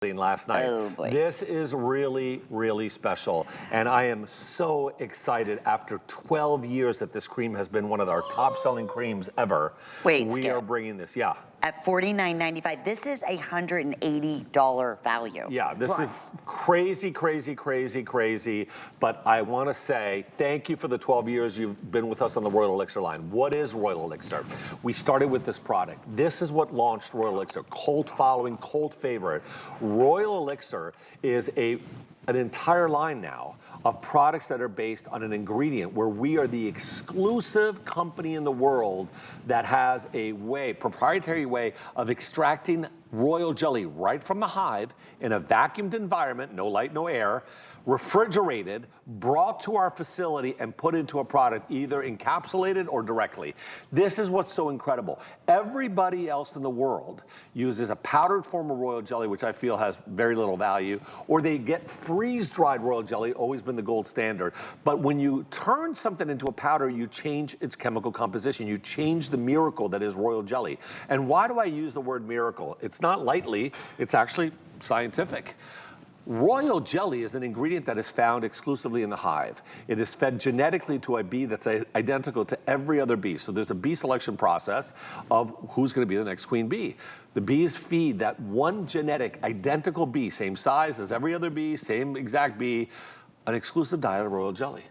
last night. Oh boy. This is really, really special. And I am so excited after 12 years that this cream has been one of our top selling creams ever. Wait, we Skip. are bringing this, yeah. At $49.95, this is a $180 value. Yeah, this plus. is crazy, crazy, crazy, crazy. But I want to say thank you for the 12 years you've been with us on the Royal Elixir line. What is Royal Elixir? We started with this product. This is what launched Royal Elixir. Cult following, cult favorite. Royal Elixir is an entire line now of products that are based on an ingredient where we are the exclusive company in the world that has a way, proprietary way of extracting royal jelly right from the hive in a vacuumed environment, no light, no air, refrigerated, brought to our facility and put into a product either encapsulated or directly. This is what's so incredible. Everybody else in the world uses a powdered form of royal jelly, which I feel has very little value, or they get freeze-dried royal jelly, always been the gold standard. But when you turn something into a powder, you change its chemical composition. You change the miracle that is royal jelly. And why do I use the word miracle? It's not lightly, it's actually scientific. Royal jelly is an ingredient that is found exclusively in the hive. It is fed genetically to a bee that's identical to every other bee. So there's a bee selection process of who's going to be the next queen bee. The bees feed that one genetic identical bee, same size as every other bee, same exact bee, an exclusive diet of royal jelly.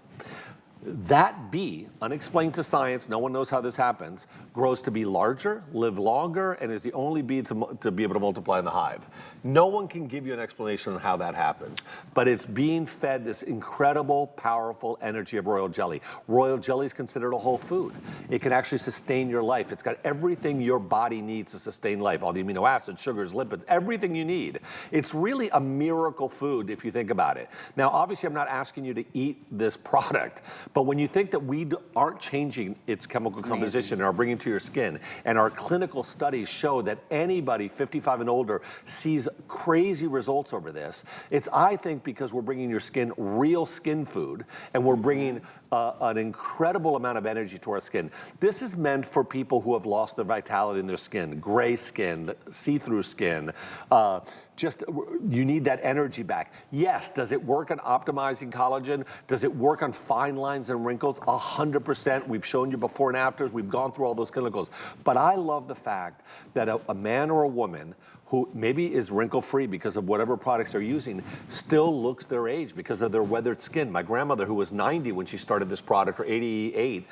That bee, unexplained to science, no one knows how this happens, grows to be larger, live longer, and is the only bee to be able to multiply in the hive. No one can give you an explanation on how that happens, but it's being fed this incredible, powerful energy of royal jelly. Royal jelly is considered a whole food. It can actually sustain your life. It's got everything your body needs to sustain life, all the amino acids, sugars, lipids, everything you need. It's really a miracle food if you think about it. Now, obviously, I'm not asking you to eat this product, but when you think that we aren't changing its chemical composition and are bringing it to your skin, and our clinical studies show that anybody 55 and older sees crazy results over this, it's, I think, because we're bringing your skin real skin food, and we're bringing an incredible amount of energy to our skin. This is meant for people who have lost their vitality in their skin, gray skin, see-through skin. You need that energy back. Yes, does it work on optimizing collagen? Does it work on fine lines and wrinkles? 100%. We've shown you before and afters. We've gone through all those clinicals. But I love the fact that a man or a woman who maybe is wrinkle-free because of whatever products they're using, still looks their age because of their weathered skin. My grandmother, who was 90 when she started this product, or 88,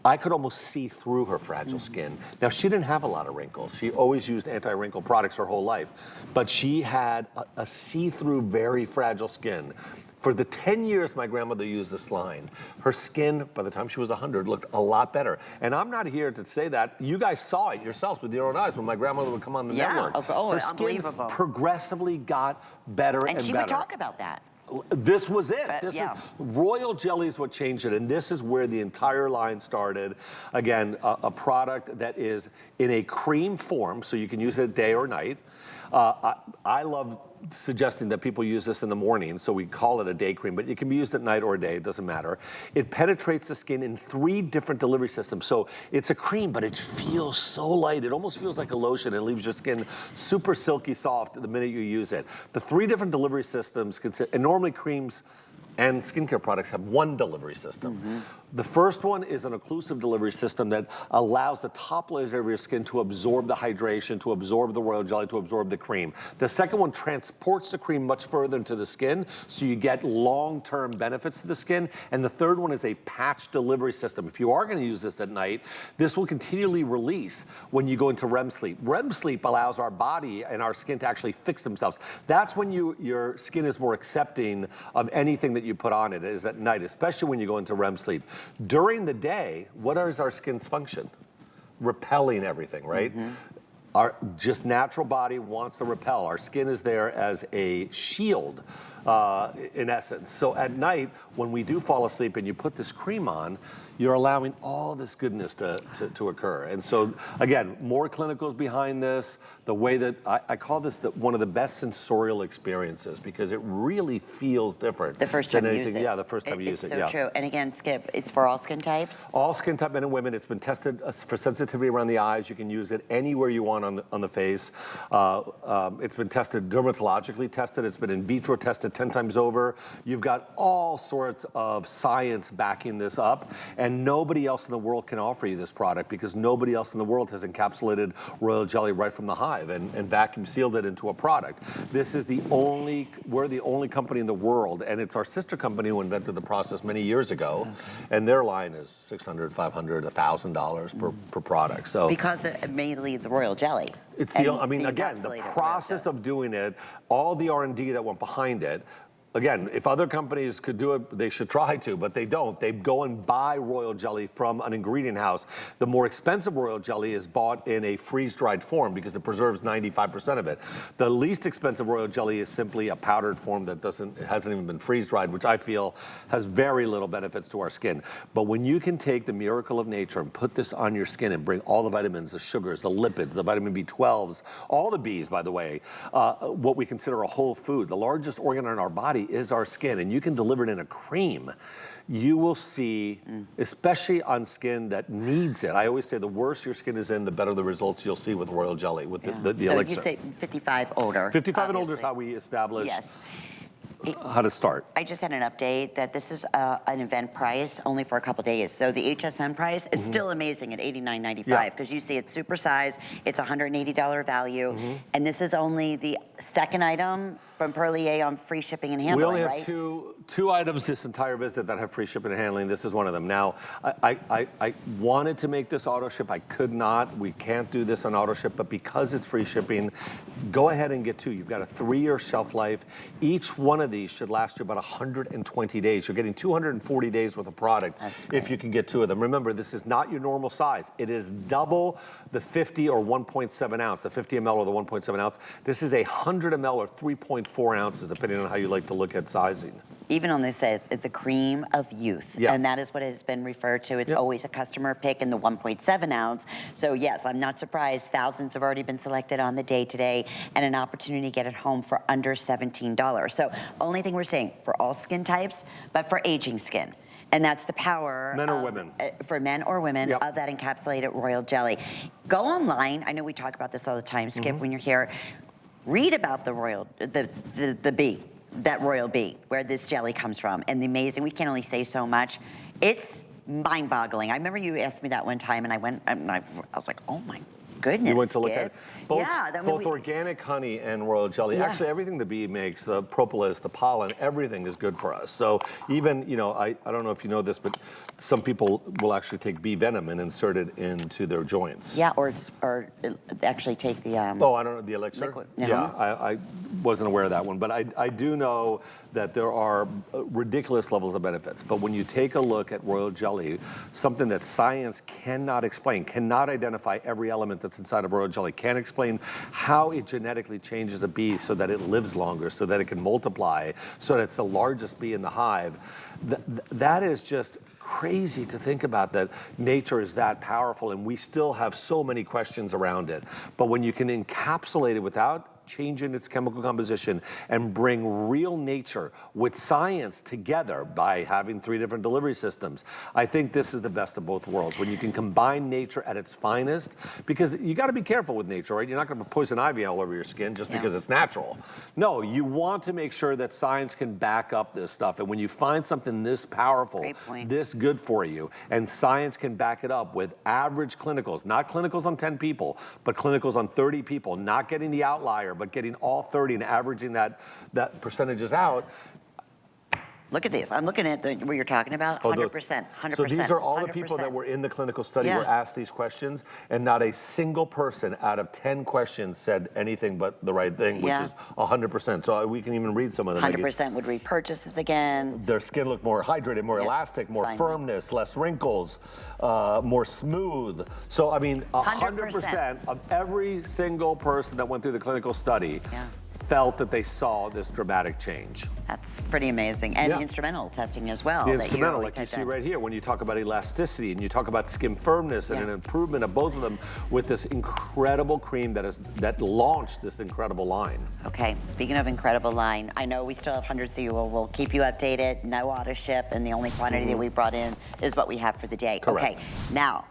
I could almost see through her fragile skin. Now, she didn't have a lot of wrinkles. She always used anti-wrinkle products her whole life, but she had a see-through, very fragile skin. For the 10 years my grandmother used this line, her skin, by the time she was 100, looked a lot better. And I'm not here to say that. You guys saw it yourselves with your own eyes when my grandmother would come on the network. Oh, her skin unbelievable. Progressively got better and better. And she would talk about that. This was it. Royal jelly is what changed it, and this is where the entire line started. Again, a product that is in a cream form, so you can use it day or night. I love suggesting that people use this in the morning, so we call it a day cream, but it can be used at night or day, it doesn't matter. It penetrates the skin in 3 different delivery systems. So it's a cream, but it feels so light. It almost feels like a lotion. It leaves your skin super silky soft the minute you use it. The 3 different delivery systems, and normally creams and skincare products have 1 delivery system. The first one is an occlusive delivery system that allows the top layer of your skin to absorb the hydration, to absorb the royal jelly, to absorb the cream. The second one transports the cream much further into the skin, so you get long-term benefits to the skin. And the third one is a patch delivery system. If you are going to use this at night, this will continually release when you go into REM sleep. REM sleep allows our body and our skin to actually fix themselves. That's when your skin is more accepting of anything that you put on it, is at night, especially when you go into REM sleep. During the day, what is our skin's function? Repelling everything, right? Our just natural body wants to repel. Our skin is there as a shield, in essence. So at night, when we do fall asleep and you put this cream on, you're allowing all this goodness to occur. And so, again, more clinicals behind this. The way that I call this one of the best sensorial experiences, because it really feels different. The first time you use it. Yeah, the first time you use it, yeah. It's so true. And again, Skip, it's for all skin types? All skin type men and women. It's been tested for sensitivity around the eyes. You can use it anywhere you want. on the face. It's been tested, dermatologically tested. It's been in vitro tested 10 times over. You've got all sorts of science backing this up, and nobody else in the world can offer you this product because nobody else in the world has encapsulated royal jelly right from the hive and vacuum sealed it into a product. This is we're the only company in the world, and it's our sister company who invented the process many years ago, and their line is $600, $500, $1,000 per product. So because mainly the royal jelly. it's again, the process of doing it, all the R&D that went behind it. Again, if other companies could do it, they should try to, but they don't. They go and buy royal jelly from an ingredient house. The more expensive royal jelly is bought in a freeze-dried form because it preserves 95% of it. The least expensive royal jelly is simply a powdered form that hasn't even been freeze-dried, which I feel has very little benefits to our skin. But when you can take the miracle of nature and put this on your skin and bring all the vitamins, the sugars, the lipids, the vitamin B12s, all the Bs, by the way, what we consider a whole food, the largest organ in our body is our skin, and you can deliver it in a cream. You will see, especially on skin that needs it. I always say the worse your skin is in, the better the results you'll see with royal jelly, with the Elixir. You say 55 older. 55 and older is how we establish Yes. how to start. I just had an update that this is an event price only for a couple days. So the HSN price is still amazing at $89.95 because you see it's super size, it's $180 value, and this is only the second item from Perlier on free shipping and handling, We only right? have two items this entire visit that have free shipping and handling. This is one of them. Now, I wanted to make this auto ship. I could not. We can't do this on auto ship, but because it's free shipping, go ahead and get two. You've got a 3-year shelf life. Each one of these should last you about 120 days. You're getting 240 days worth of product if you can get two of them. Remember, this is not your normal size. It is double the 50 or 1.7 ounce, the 50 ml or the 1.7 ounce. This is 100 ml or 3.4 ounces, depending on how you like to look at sizing. Even on this says it's the cream of youth, and that is what has been referred to. It's always a customer pick in the 1.7 ounce. So yes, I'm not surprised. Thousands have already been selected on the day today, and an opportunity to get it home for under $17. So only thing we're saying for all skin types, but for aging skin. And that's the power. Men or women. For men or women of that encapsulated royal jelly. Go online. I know we talk about this all the time, Skip, when you're here. Read about the bee. That royal bee, where this jelly comes from, and the amazing, we can only say so much. It's mind-boggling. I remember you asked me that one time, and I went, and I was like, oh my goodness. You went to look at it. Both we, organic honey and royal jelly. Actually, everything the bee makes, the propolis, the pollen, everything is good for us. So even, I don't know if you know this, but some people will actually take bee venom and insert it into their joints. Yeah, or actually take the I don't know, the elixir? Liquid. Yeah, I wasn't aware of that one, but I do know that there are ridiculous levels of benefits. But when you take a look at royal jelly, something that science cannot explain, cannot identify every element that's inside of royal jelly, can't explain how it genetically changes a bee so that it lives longer, so that it can multiply, so that it's the largest bee in the hive. That is just crazy to think about, that nature is that powerful, and we still have so many questions around it. But when you can encapsulate it without changing its chemical composition and bring real nature with science together by having 3 different delivery systems, I think this is the best of both worlds. When you can combine nature at its finest, because you got to be careful with nature, right? You're not going to put poison ivy all over your skin just because it's natural. No, you want to make sure that science can back up this stuff. And when you find something this powerful, this good for you, and science can back it up with average clinicals, not clinicals on 10 people, but clinicals on 30 people, not getting the outlier, but getting all 30 and averaging that percentages out. Look at this. I'm looking at what you're talking about. 100%. 100%. So these are all the 100%. people that were in the clinical study were asked these questions, and not a single person out of 10 questions said anything but the right thing, which is 100%. So we can even read some of them. 100% would repurchases again. Their skin looked more hydrated, more elastic, more firmness, less wrinkles, more smooth. So, I mean, 100% of every single person that went through the clinical study felt that they saw this dramatic change. That's pretty amazing. And the instrumental testing as well. The instrumental, like you see right here, when you talk about elasticity and you talk about skin firmness and an improvement of both of them with this incredible cream that launched this incredible line. Okay, speaking of incredible line, I know we still have hundreds, so we'll keep you updated. No auto ship, and the only quantity that we brought in is what we have for the day. Correct. Okay, now,